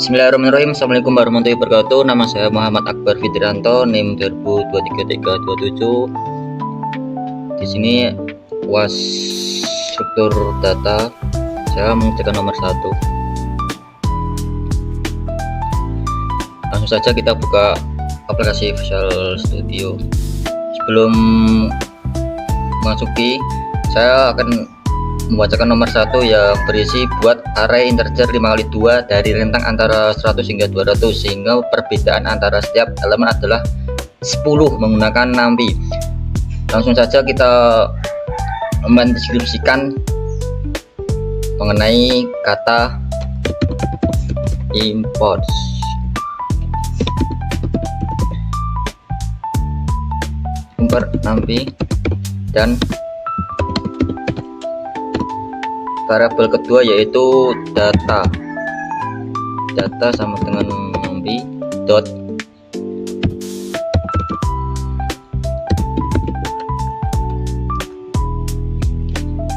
Bismillahirrahmanirrahim. Assalamualaikum warahmatullahi wabarakatuh. Nama saya Muhammad Akbar Fitranto, NIM 20233327. Di sini UAS struktur data. Saya mengerjakan nomor 1. Langsung saja kita buka aplikasi Visual Studio. Sebelum memasuki, saya akan membacakan nomor 1 yang berisi buat array integer 5x2 dari rentang antara 100 hingga 200, sehingga perbedaan antara setiap elemen adalah 10 menggunakan NumPy. Langsung saja kita mendeskripsikan mengenai kata import. Import NumPy dan variabel kedua yaitu data sama dengan NumPy dot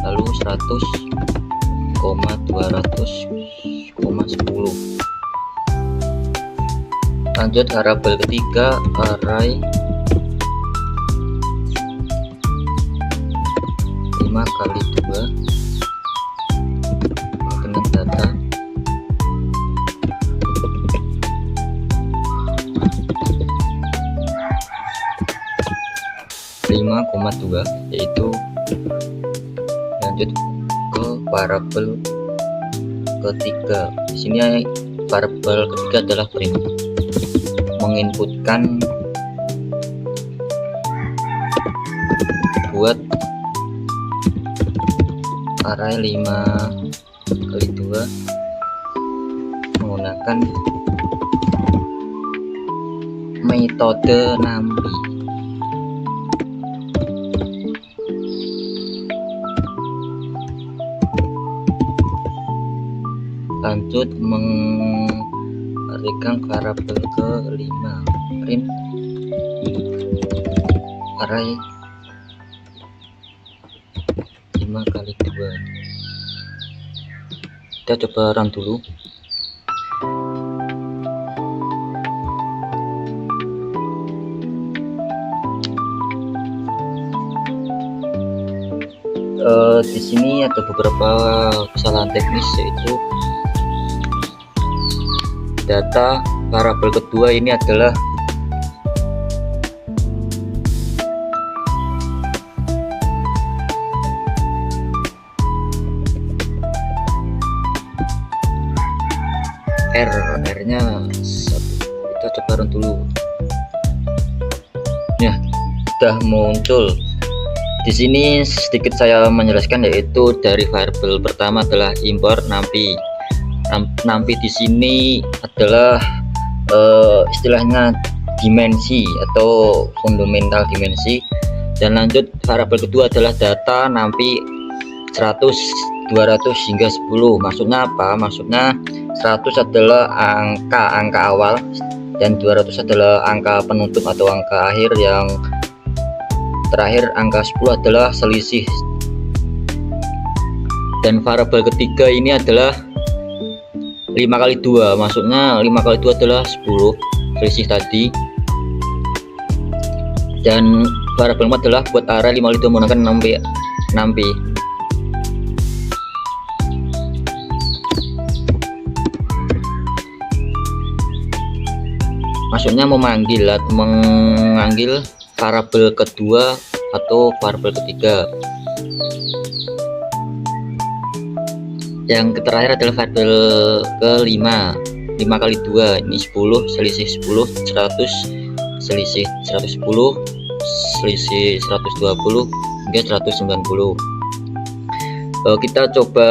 lalu 100, 200, 10. Lanjut variabel ketiga array 5x2 dengan data (5,2), yaitu lanjut ke variabel ketiga. Di sini variabel ketiga adalah print, menginputkan buat array 5x2 menggunakan metode NumPy. Lanjut memberikan variabel ke-5 print array 5x2. Kita coba run dulu. Di sini ada beberapa kesalahan teknis, yaitu data variabel kedua ini adalah R-nya 1. Kita coba run dulu. Ya, sudah muncul. Di sini sedikit saya menjelaskan, yaitu dari variabel pertama adalah import NumPy. NumPy di sini adalah istilahnya dimensi atau fundamental dimensi, dan lanjut variabel kedua adalah data NumPy 100, 200 hingga 10. Maksudnya apa? Maksudnya 100 adalah angka awal dan 200 adalah angka penutup atau angka akhir, yang terakhir angka 10 adalah selisih. Dan variabel ketiga ini adalah 5x2, maksudnya 5x2 adalah 10 selisih tadi. Dan variabel 4 adalah buat array 5x2 menggunakan NumPy. Maksudnya mengambil variabel kedua atau variabel ketiga. Yang terakhir adalah variabel ke-5, 5x2, ini 10 selisih 10, 100 selisih 110, selisih 120 hingga 190. Kita coba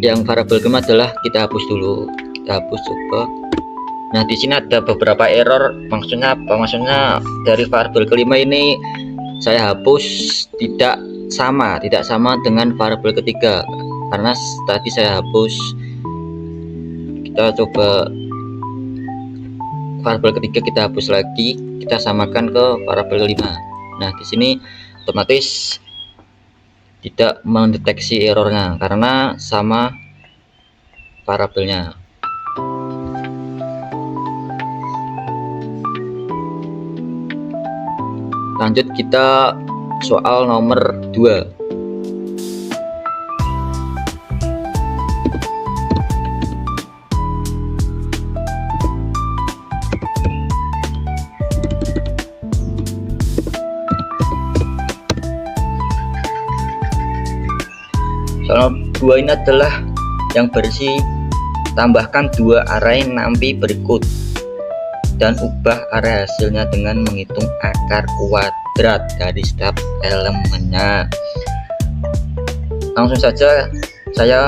yang variabel ke-5 adalah kita hapus dulu. Kita hapus coba. Nah, di sini ada beberapa error. Maksudnya apa? Maksudnya dari variabel ke-5 ini saya hapus tidak sama dengan variabel ketiga, karena tadi saya hapus. Kita coba variabel ketiga, kita hapus lagi, kita samakan ke variabel ke-5. Nah, di sini otomatis tidak mendeteksi errornya karena sama variabelnya. Lanjut kita soal nomor 2. Soal 2 ini adalah yang berisi tambahkan 2 array nampi berikut dan ubah array hasilnya dengan menghitung akar kuadrat dari setiap elemennya. Langsung saja saya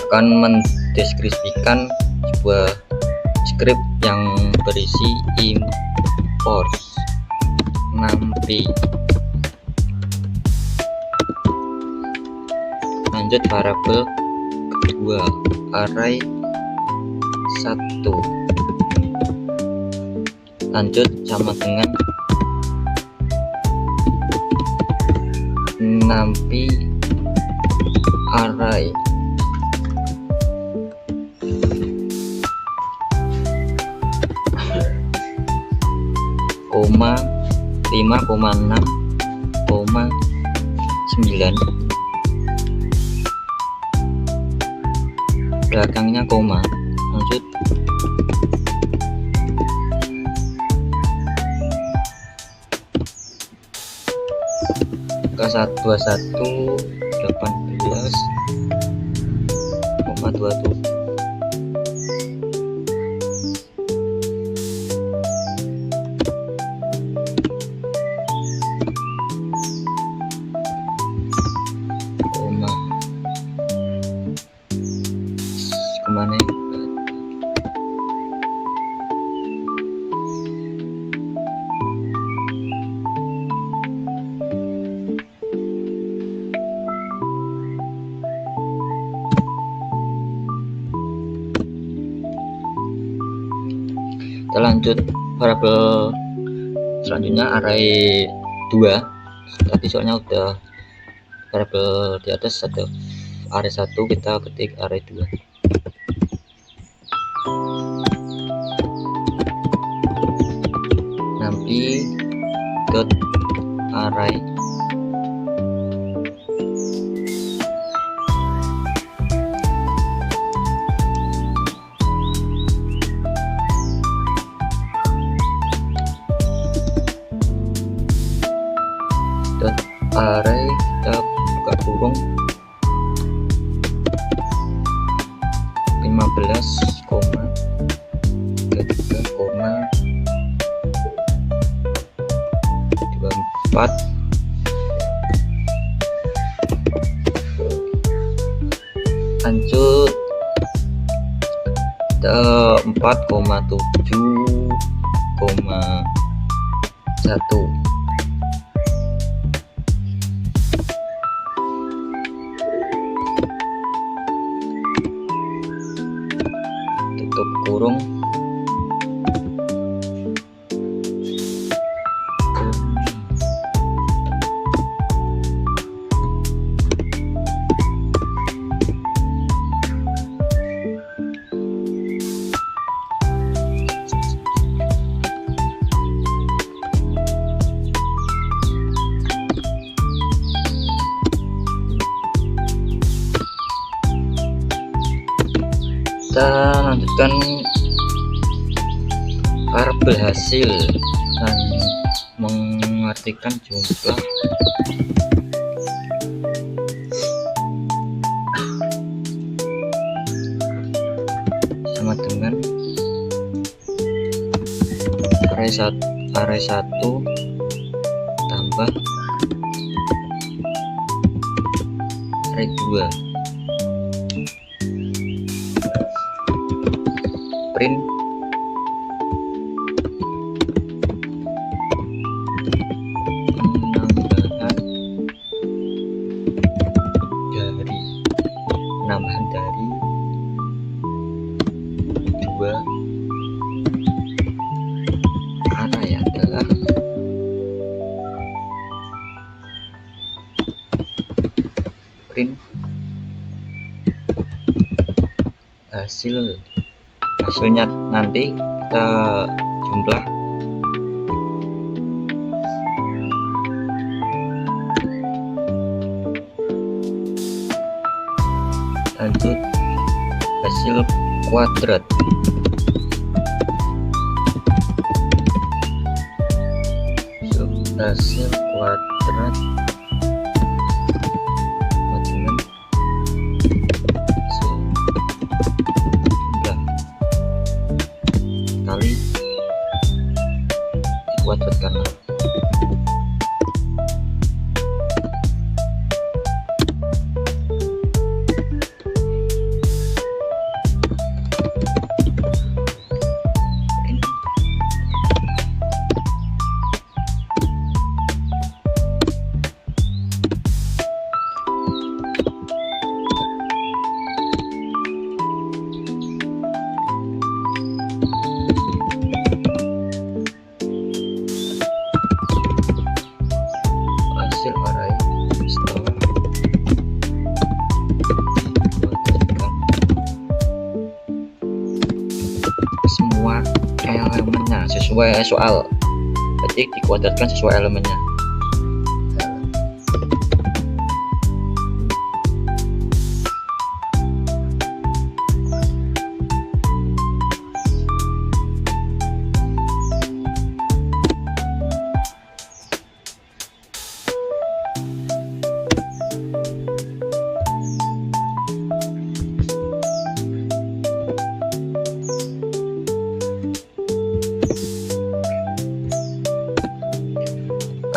akan mendeskripsikan sebuah script yang berisi import nampi. Lanjut variabel kedua array 1, lanjut sama dengan nampi array koma 5,6,9 belakangnya koma. Lanjut ke 2118,27. Kemana ya? Kita lanjut variabel selanjutnya array 2. Tadi soalnya udah variabel di atas ada array 1, kita ketik array 2. Nampi dot array dot array, kita buka kurung 15,33,24. Lanjut 4,7,1. tutup kurung kita lanjutkan variabel hasil dan mengartikan jumlah sama dengan array 1 tambah array 2. Print penambahan dari 2 array adalah print hasilnya nanti kita jumlah lanjut hasil kuadrat. Hasil kuadrat dengan hasil jumlah kali dikuadratkan. Hasil array setelah dikuadratkan semua elemennya sesuai soal, berarti dikuadratkan sesuai elemennya.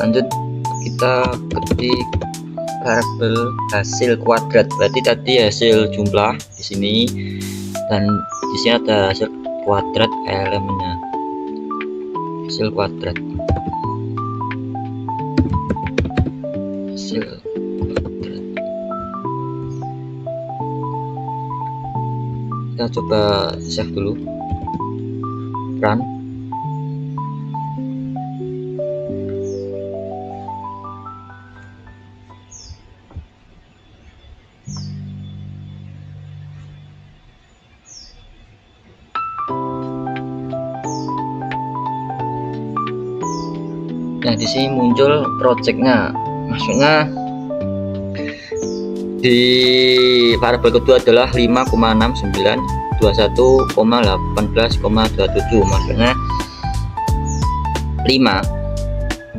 Lanjut kita ketik variabel hasil kuadrat, berarti tadi hasil jumlah di sini dan di sini ada hasil kuadrat elemennya. Hasil kuadrat kita coba save dulu, run. Nah, di sini muncul projectnya, maksudnya di variabel kedua adalah 5,6921,18,27, maksudnya 5.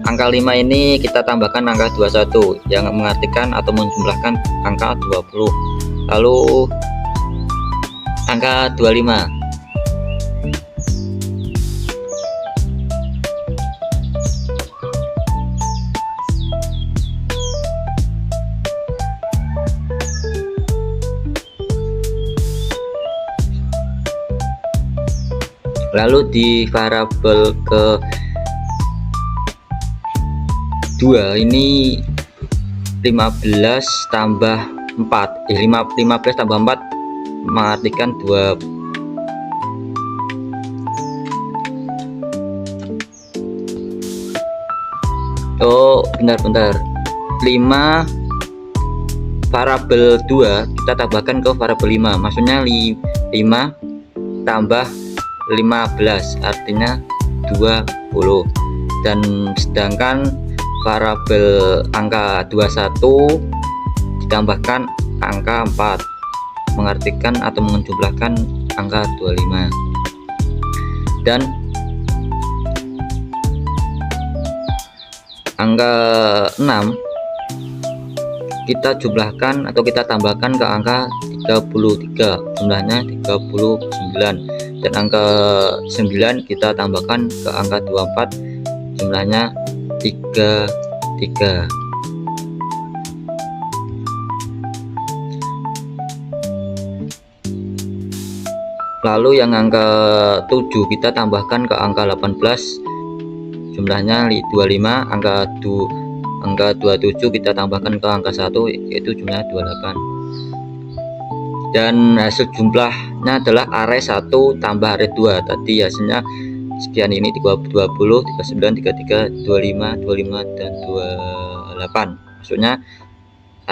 Angka 5 ini kita tambahkan angka 21 yang mengartikan atau menjumlahkan angka 20. Lalu angka 25. Lalu di variabel ke 2 ini 15 tambah 4 15 tambah 4 mengartikan 2. Oh bentar 5 variabel 2 kita tambahkan ke variabel 5, maksudnya 5 tambah 15 artinya 20, dan sedangkan variabel angka 21 ditambahkan angka 4 mengartikan atau menjumlahkan angka 25, dan angka 6 kita jumlahkan atau kita tambahkan ke angka 33, jumlahnya 39, dan angka 9 kita tambahkan ke angka 24, jumlahnya 33. Lalu yang angka 7 kita tambahkan ke angka 18, jumlahnya 25, angka 27 kita tambahkan ke angka 1, yaitu jumlahnya 28. Dan hasil jumlahnya adalah array 1 tambah array 2. Tadi hasilnya sekian, ini 20, 39, 33, 25, 25 dan 28. Maksudnya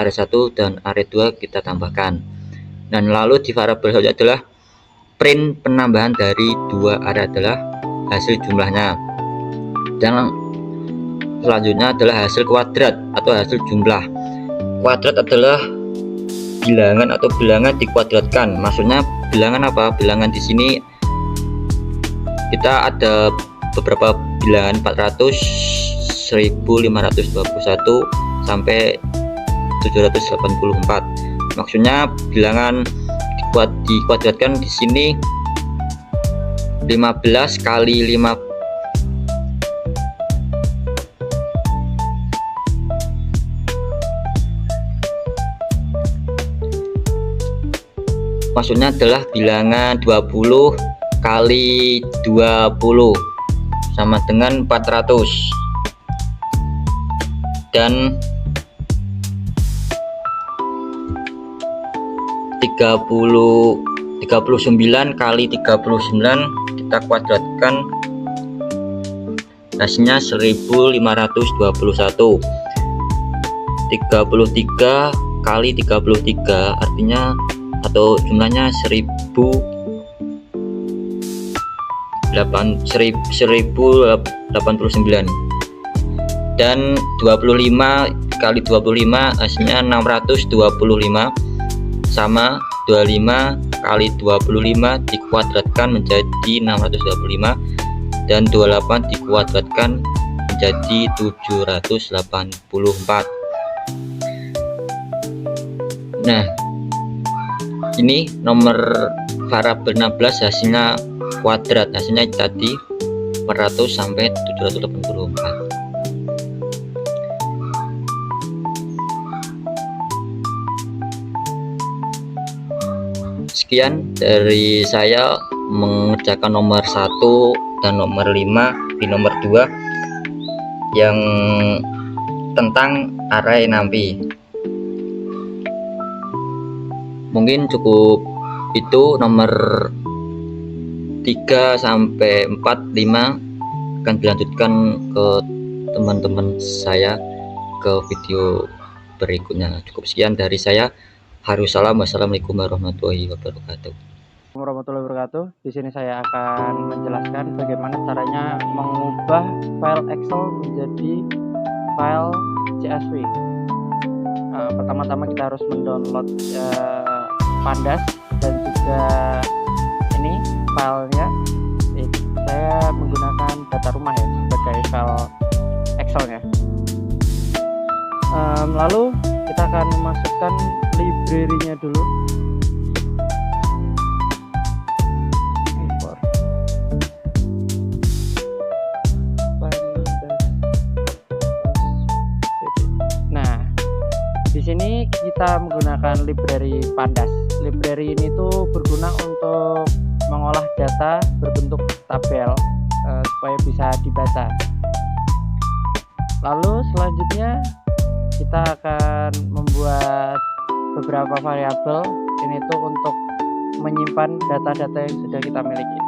array 1 dan array 2 kita tambahkan. Dan lalu di variabel selanjutnya adalah print penambahan dari 2 array adalah hasil jumlahnya. Dan selanjutnya adalah hasil kuadrat atau hasil jumlah. Kuadrat adalah bilangan atau bilangan dikuadratkan. Maksudnya bilangan apa? Bilangan di sini kita ada beberapa bilangan 400, 1521 sampai 784. Maksudnya bilangan dikuadratkan di sini 15 kali 5 maksudnya adalah bilangan 20 kali 20 sama dengan 400 dan 39 kali 39 kita kuadratkan hasilnya 1521. 33 kali 33 artinya atau jumlahnya 1089 dan 25 kali 25 hasilnya 625 sama 25 kali 25 dikuadratkan menjadi 625 dan 28 dikuadratkan menjadi 784. Nah, ini nomor variabel 16 hasilnya kuadrat, hasilnya tadi 400 sampai 784. Sekian dari saya mengerjakan nomor 1 dan nomor 5 di nomor 2 yang tentang array NumPy. Mungkin cukup itu nomor 3 sampai 4, 5 akan dilanjutkan ke teman-teman saya ke video berikutnya. Cukup sekian dari saya. Harussalam. Wassalamualaikum warahmatullahi wabarakatuh. Warahmatullahi wabarakatuh. Di sini saya akan menjelaskan bagaimana caranya mengubah file Excel menjadi file CSV. Pertama-tama kita harus mendownload Pandas dan juga ini filenya. Saya menggunakan data rumah ya sebagai file Excelnya. Lalu kita akan memasukkan library-nya dulu. Import. Nah, di sini kita menggunakan library Pandas. Library ini tuh berguna untuk mengolah data berbentuk tabel supaya bisa dibaca. Lalu selanjutnya kita akan membuat beberapa variabel ini tuh untuk menyimpan data-data yang sudah kita miliki.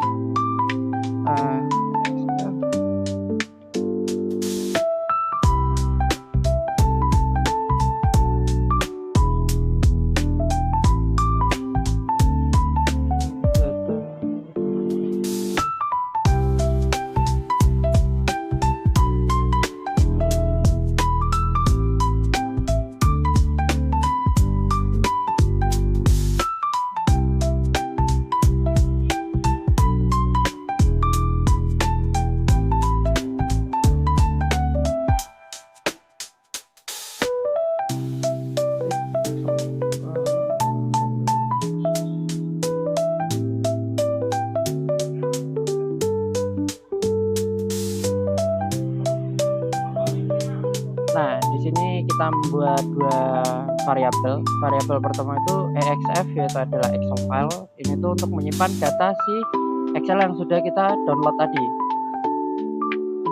Nah, di sini kita membuat dua variabel. Variabel pertama itu exf, yaitu adalah Excel file. Ini tuh untuk menyimpan data si Excel yang sudah kita download tadi.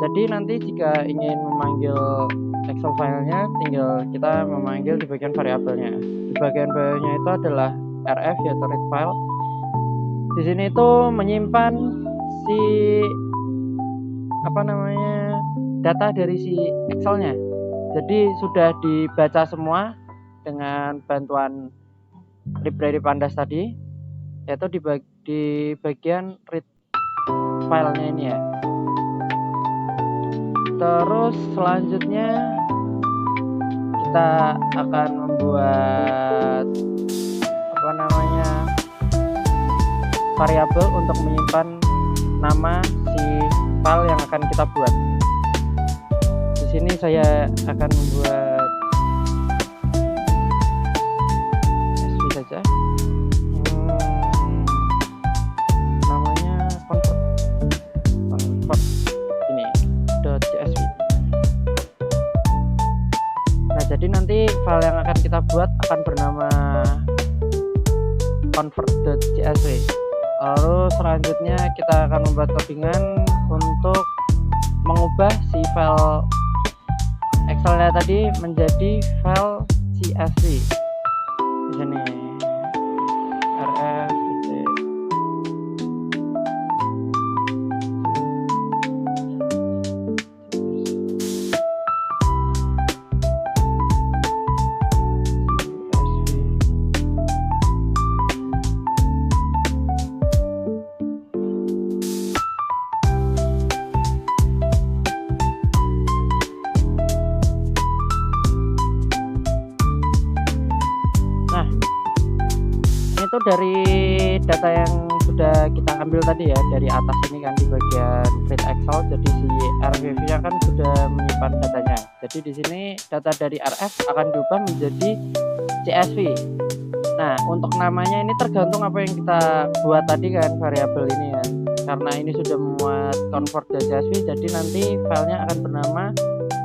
Jadi nanti jika ingin memanggil Excel filenya, tinggal kita memanggil di bagian variabelnya. Di bagian bawahnya itu adalah rf, yaitu read file. Di sini itu menyimpan si data dari si Excelnya. Jadi sudah dibaca semua dengan bantuan library Pandas tadi, yaitu di bagian read filenya ini ya. Terus selanjutnya kita akan membuat apa namanya, variabel untuk menyimpan nama si file yang akan kita buat. Di sini saya akan membuat CSV saja. Namanya convert ini .csv. Nah, jadi nanti file yang akan kita buat akan bernama convert.csv. Lalu selanjutnya kita akan membuat codingan untuk mengubah si file Excelnya tadi menjadi file CSV. Di sini rf itu dari data yang sudah kita ambil tadi ya, dari atas ini kan di bagian read Excel. Jadi si RFV-nya kan sudah menyimpan datanya. Jadi di sini data dari RF akan diubah menjadi CSV. Nah, untuk namanya ini tergantung apa yang kita buat tadi kan, variabel ini kan. Karena ini sudah memuat convert.csv, jadi nanti filenya akan bernama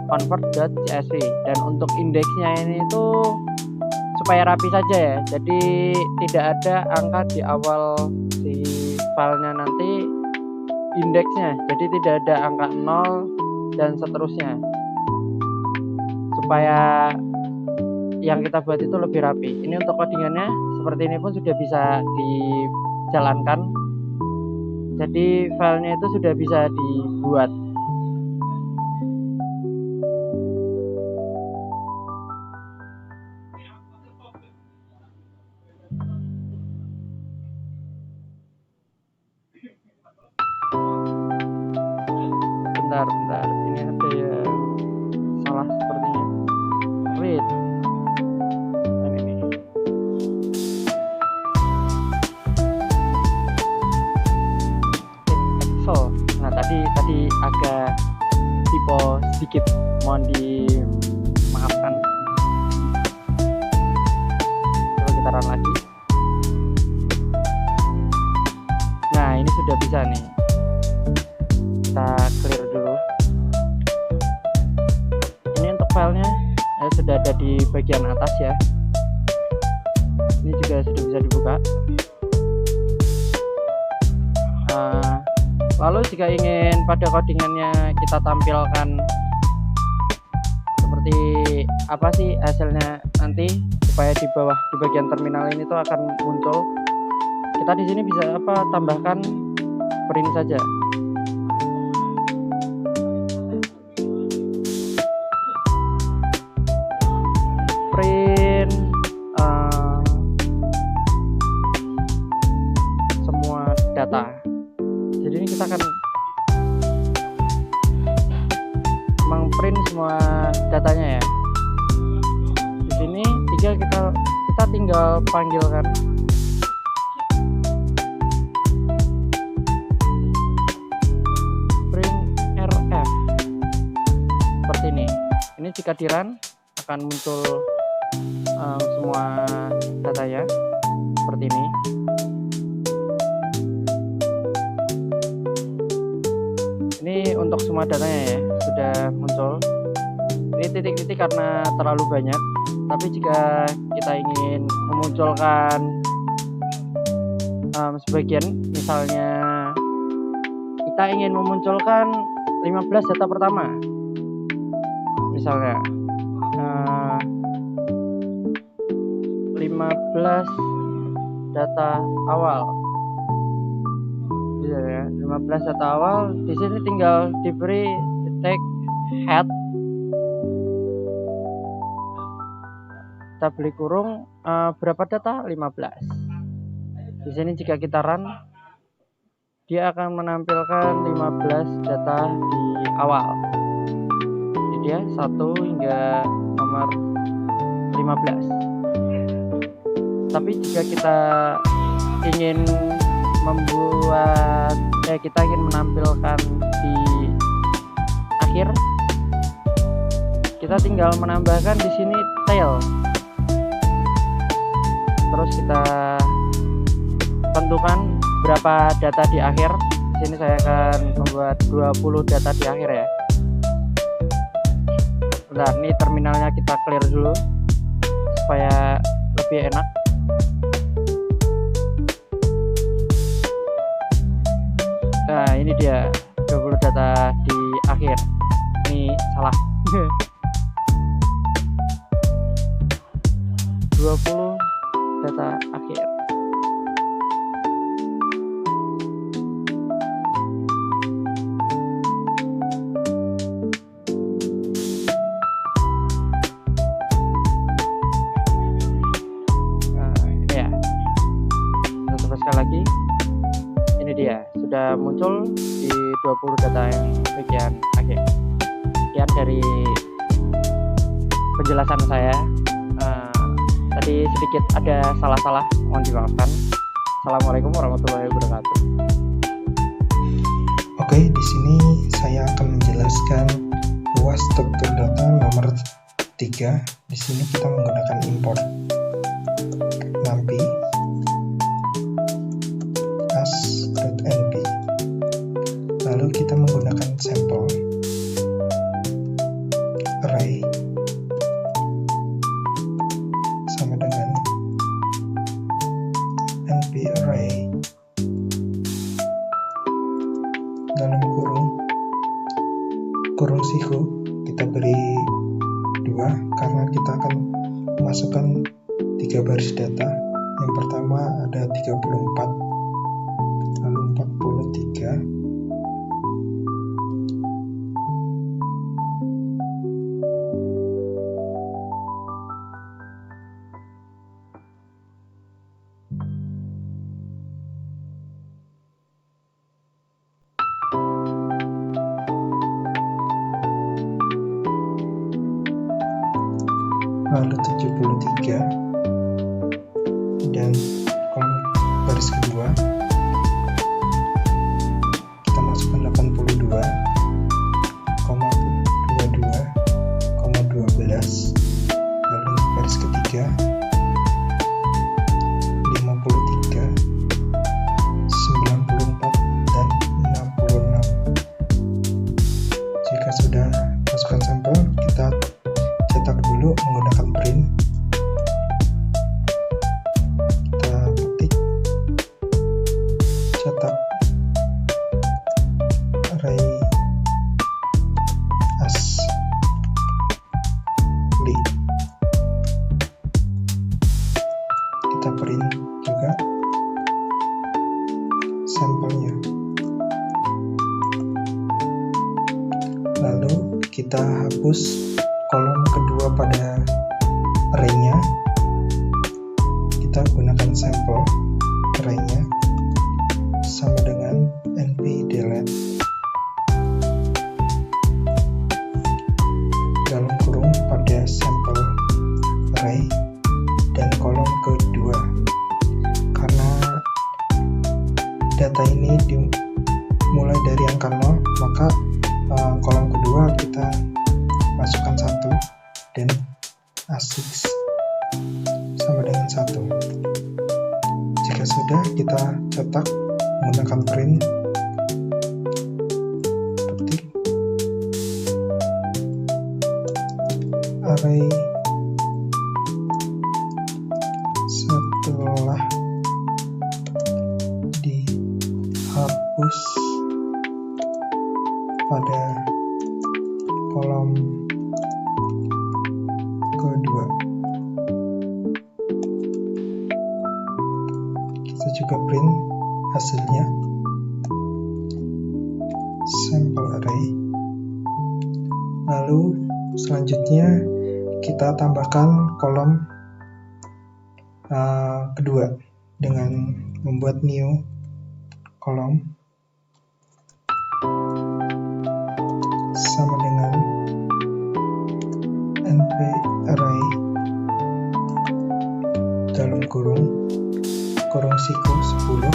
convert.csv. Dan untuk indeksnya ini itu supaya rapi saja ya, jadi tidak ada angka di awal si filenya nanti indeksnya, jadi tidak ada angka 0 dan seterusnya, supaya yang kita buat itu lebih rapi. Ini untuk codingannya seperti ini pun sudah bisa dijalankan, jadi filenya itu sudah bisa dibuat. Bentar, ini ada yang salah sepertinya. Read ini Excel. Nah, tadi agak typo sedikit, mohon dimaafkan. Coba kita run lagi. Nah, ini sudah bisa nih. Kita clear dulu. Ini untuk filenya sudah ada di bagian atas ya. Ini juga sudah bisa dibuka. Lalu jika ingin pada codingannya kita tampilkan seperti apa sih hasilnya nanti, supaya di bawah di bagian terminal ini tuh akan muncul, kita di sini bisa tambahkan print saja. Print semua data. Jadi ini kita akan mengprint semua datanya ya. Di sini kita tinggal panggilkan print rf seperti ini. Ini jika di run akan muncul semua datanya seperti ini. Ini untuk semua datanya ya, sudah muncul. Ini titik-titik karena terlalu banyak, tapi jika kita ingin memunculkan sebagian, misalnya kita ingin memunculkan 15 data pertama, misalnya 15 data awal, bisa ya, 15 data awal. Di sini tinggal diberi tag head, kita beli kurung berapa data, 15. Di sini jika kita run, dia akan menampilkan 15 data di awal. Ini dia 1 hingga nomor 15. Tapi jika kita ingin membuat kita ingin menampilkan di akhir, kita tinggal menambahkan di sini tail. Terus kita tentukan berapa data di akhir. Di sini saya akan membuat 20 data di akhir ya. Bentar, ini terminalnya kita clear dulu supaya lebih enak. Nah, ini dia 20 data di akhir. Ini salah. 20 data akhir. Sekali lagi, ini dia sudah muncul di 20 data yang bagian akhir. Sekian dari penjelasan saya. Tadi sedikit ada salah-salah, mohon dimaafkan. Assalamualaikum warahmatullahi wabarakatuh. Oke, di sini saya akan menjelaskan luas struktur data nomor 3. Di sini kita menggunakan import numpy as.np. Lalu kita menggunakan sampel array sama dengan np array dalam kurung siku kita beri 2 karena kita akan memasukkan 3 baris data. Yang pertama ada 34, lalu 43, lalu 73, dan kolom baris kedua kita masukkan 82, 22, 12, lalu baris ketiga 53, 94, dan 66. Jika sudah masukkan sampel, kita cetak dulu menggunakan print. Kita ketik cetak array asli. Kita print juga sampelnya. Lalu kita hapus kolom kedua pada array-nya. Kita gunakan sampel array-nya sama dengan np delete dalam kurung pada sampel array dan kolom kedua. Karena data ini dimulai dari angka 0, maka kolom kedua kita masukkan 1 dan A6 sama dengan 1. Jika sudah, kita cetak menggunakan print, ketik array setelah dihapus pada kolom kedua. Kita juga print hasilnya, sampel array. Lalu selanjutnya kita tambahkan kolom kedua dengan membuat new kolom sama dengan np array dalam kurung kurung siku 10,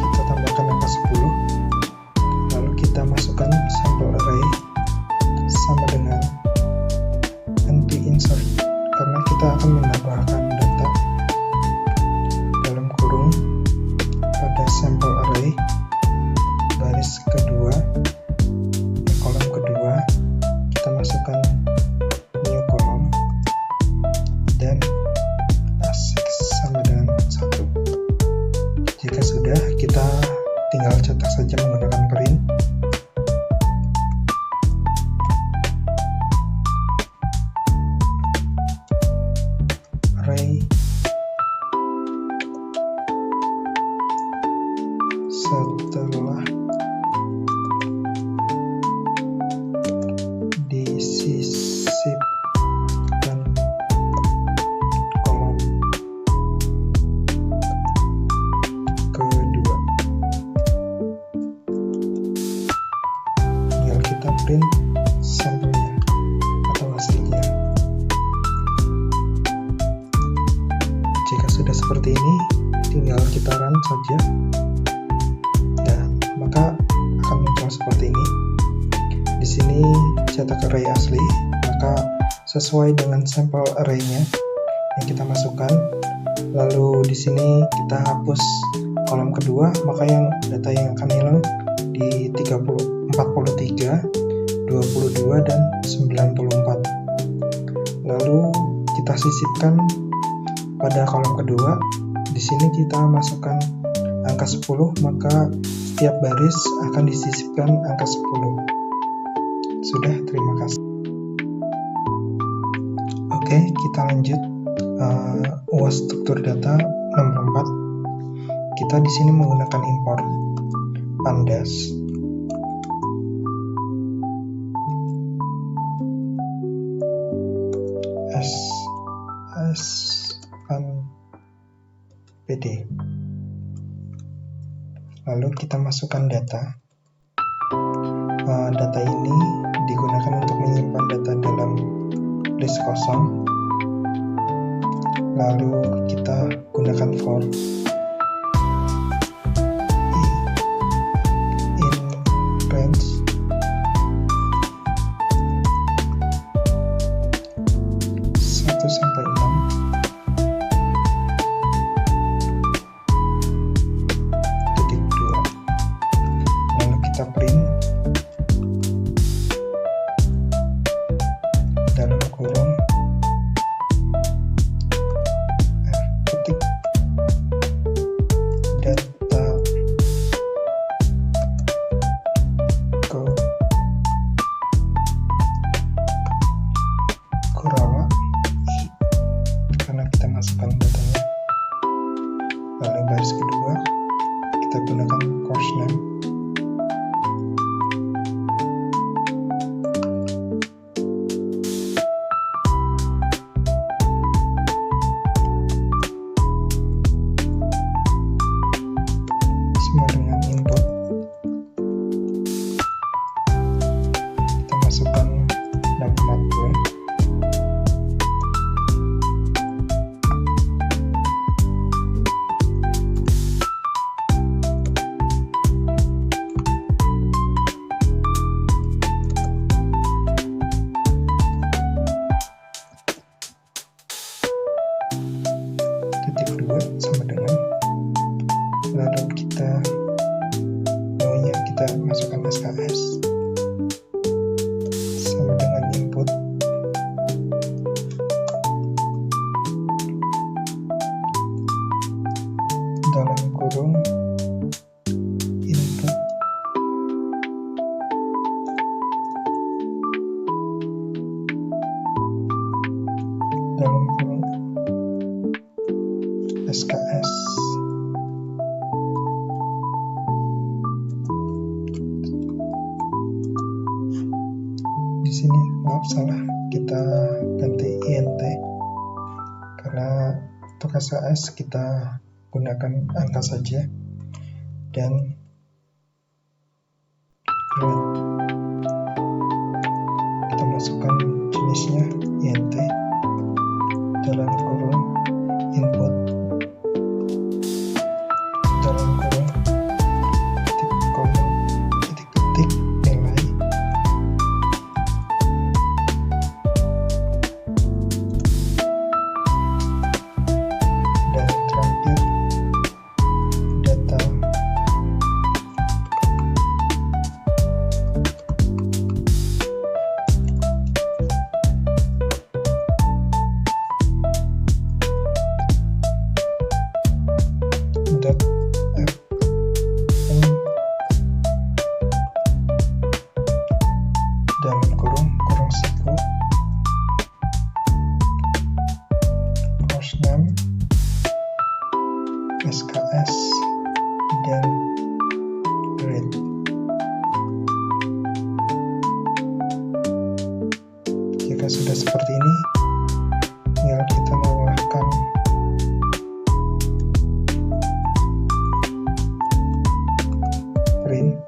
kita tambahkan angka 10, lalu kita masukkan sampel array sama dengan NP insert, karena kita akan menambahkan data dalam kurung pada sampel array baris kedua, kolom kedua, kita masukkan new kolom dan asik sama dengan 1. Jika sudah, kita tinggal cetak saja menggunakan print. Array setelah disisipkan kolom kedua, tinggal kita print sampelnya atau hasilnya. Jika sudah seperti ini, tinggal kita run saja, dan maka akan muncul seperti ini. Di sini cetak array asli, maka sesuai dengan sampel array-nya yang kita masukkan. Lalu di sini kita hapus kolom kedua, maka yang data yang akan hilang di 43, 22 dan 94. Lalu kita sisipkan pada kolom kedua. Di sini kita masukkan angka 10, maka setiap baris akan disisipkan angka 10. Sudah, terima kasih. Oke, kita lanjut. UAS struktur data nomor 4. Kita di sini menggunakan import pandas. pd. Lalu kita masukkan data. Data ini digunakan untuk menyimpan data dalam list kosong. Lalu kita gunakan for in range (1 sampai 6)(2). Lalu kita print dalam kurung ketik data Kurawa karena kita masukkan datanya. Lalu baris kedua kita gunakan course name. Semua dengan input. Kita masukkan nama matbul. Titik 2 sama dengan, lalu kita masukkan SKS sama dengan input. Dalam kurung input dalam kurung SKS. Di sini maaf salah, kita ganti int karena untuk SKS kita gunakan angka saja, dan grade kita masukkan jenisnya int dalam kurung input Jika sudah seperti ini, tinggal kita menambahkan print,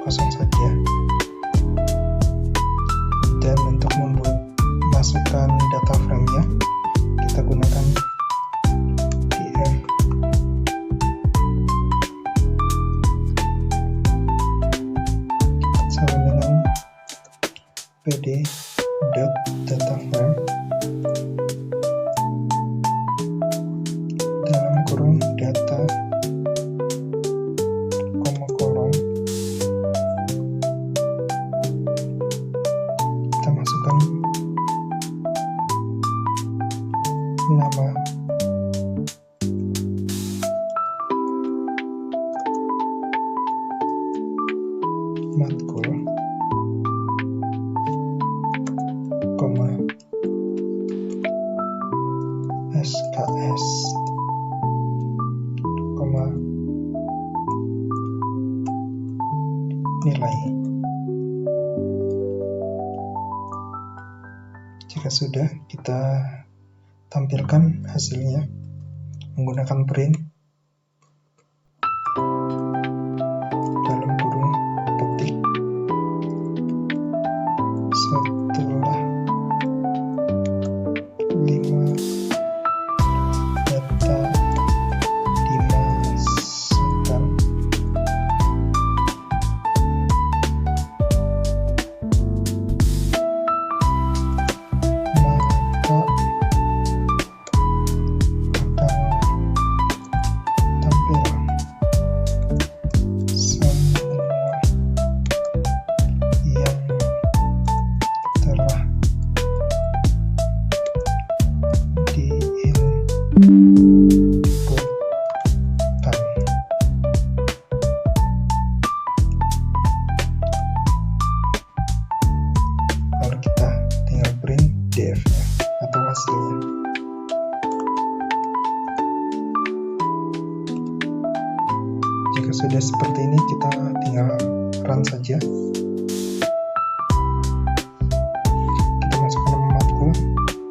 kosong saja. Dan untuk masukkan data frame-nya, kita gunakan df sama dengan pd.dataframe dalam kurung data koma kolom, kita masukkan nama matkul, koma SKS, koma nilai. Jika sudah, kita tampilkan hasilnya menggunakan print dalam kurung petik setelah 5 data dimasukkan, maka tampil semua yang telah diinputkan. Lalu kita tinggal print df-nya atau hasilnya. Jika sudah seperti ini, kita tinggal run saja. Kita masukkan nama matkul,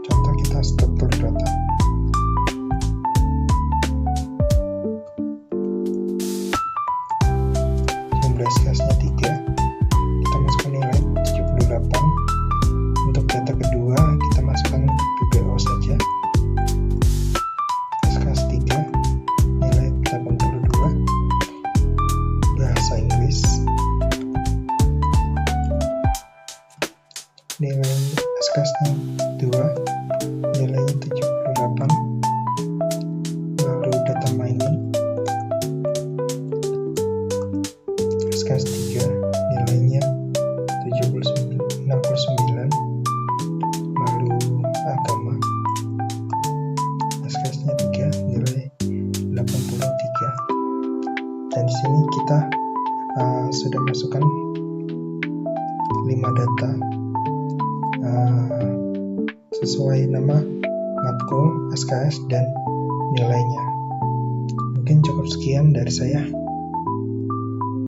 contoh kita struktur data. Jumlah SKS-nya 3, kita masukkan nilai 78. Untuk data kedua, kita masukkan PBO saja. SKS 3, nilai 82. Bahasa Inggris, nilai SKS-nya 2, nilainya 78. Lalu data mining, SKS 3, nilainya 69. Lalu agama, SKS-nya 3, nilai 83. Dan di sini kita sudah masukkan 5 data sesuai nama matkul, SKS, dan nilainya. Mungkin cukup sekian dari saya.